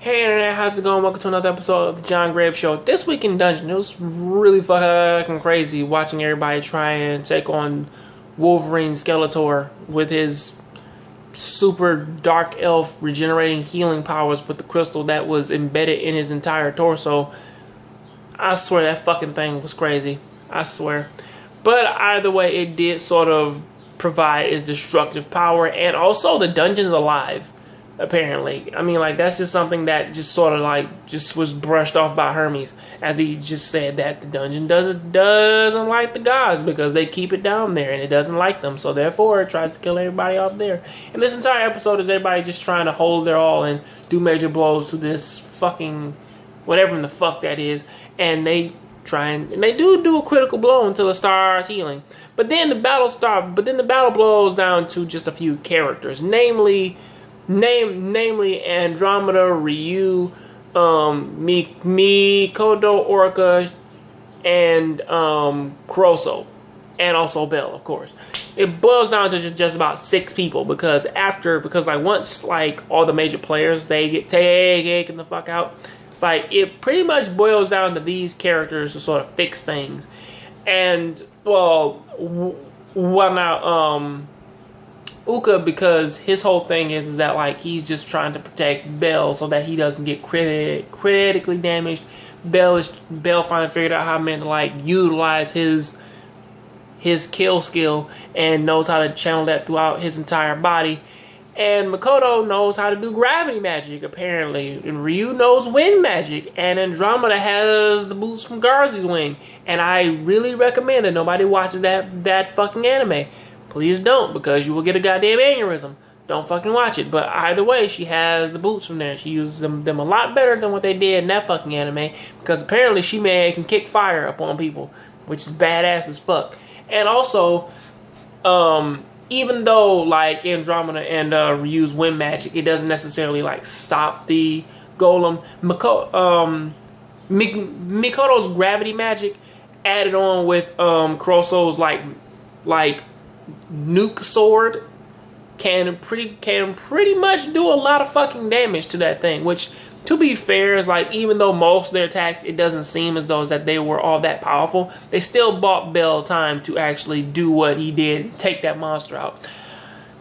Hey internet, how's it going? Welcome to another episode of the Jongravesshow. This week in Dungeon, it was really fucking crazy watching everybody try and take on Wolverine Skeletor with his super dark elf regenerating healing powers with the crystal that was embedded in his entire torso. I swear that fucking thing was crazy. I swear. But either way, it did sort of provide its destructive power, and also the dungeon's alive. Apparently, I mean, like, that's just something that just sort of like just was brushed off by Hermes, as he just said that the dungeon doesn't like the gods because they keep it down there and it doesn't like them, so therefore it tries to kill everybody off there. And this entire episode is everybody just trying to hold their all and do major blows to this fucking whatever in the fuck that is, and they do a critical blow until it starts healing. But then the battle blows down to just a few characters, namely Andromeda, Ryu, Mikoto, Orca, and Kuroso, and also Bell, of course. It boils down to just about 6 people because once all the major players they get taken the fuck out, it's like it pretty much boils down to these characters to sort of fix things. And Uka, because his whole thing is that like he's just trying to protect Bell so that he doesn't get critically damaged. Bell finally figured out how to like utilize his kill skill and knows how to channel that throughout his entire body. And Mikoto knows how to do gravity magic apparently, and Ryu knows wind magic, and Andromeda has the boots from Garzy's wing. And I really recommend that nobody watches that fucking anime. Please don't, because you will get a goddamn aneurysm. Don't fucking watch it. But either way, she has the boots from there. She uses them a lot better than what they did in that fucking anime, because apparently she can kick fire upon people, which is badass as fuck. And also, even though like Andromeda and Ryu's wind magic, it doesn't necessarily like stop the golem. Mikoto's gravity magic added on with Kuroso's like nuke sword can pretty much do a lot of fucking damage to that thing, which to be fair is like, even though most of their attacks it doesn't seem as though that they were all that powerful, they still bought Bell time to actually do what he did, take that monster out.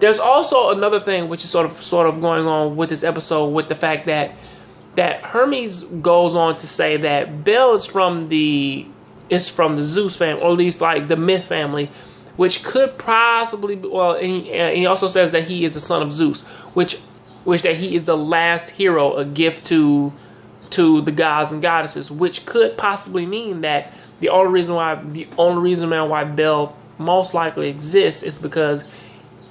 There's also another thing which is sort of going on with this episode, with the fact that Hermes goes on to say that Bell is from the Zeus family, or at least like the myth family, which could possibly be, and he also says that he is the son of Zeus, which that he is the last hero, a gift to the gods and goddesses, which could possibly mean that the only reason why Bell most likely exists is because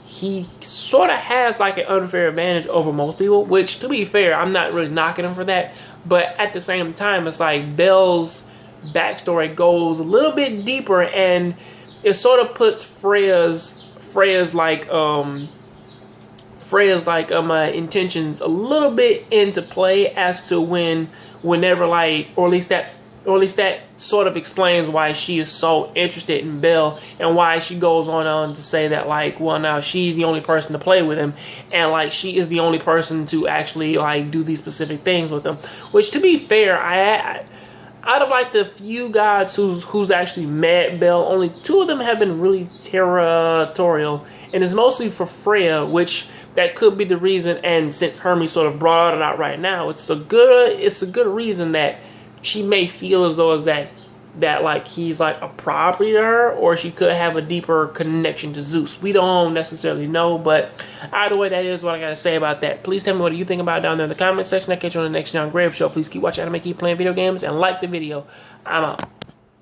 he sort of has like an unfair advantage over most people, which to be fair, I'm not really knocking him for that, but at the same time, it's like Bell's backstory goes a little bit deeper, and it sort of puts Freya's intentions a little bit into play as to whenever like, or at least that sort of explains why she is so interested in Bell, and why she goes on to say that like, well, now she's the only person to play with him, and like she is the only person to actually like do these specific things with him. Which, to be fair, out of like the few gods who's actually met Bell, only 2 of them have been really territorial, and it's mostly for Freya, which that could be the reason. And since Hermes sort of brought it out right now, it's a good reason that she may feel as though that like he's like a property to her, or she could have a deeper connection to Zeus. We don't necessarily know, but either way, that is what I gotta say about that. Please tell me what you think about it down there in the comment section. I'll catch you on the next Jongravesshow. Please keep watching anime, keep playing video games, and like the video. I'm out.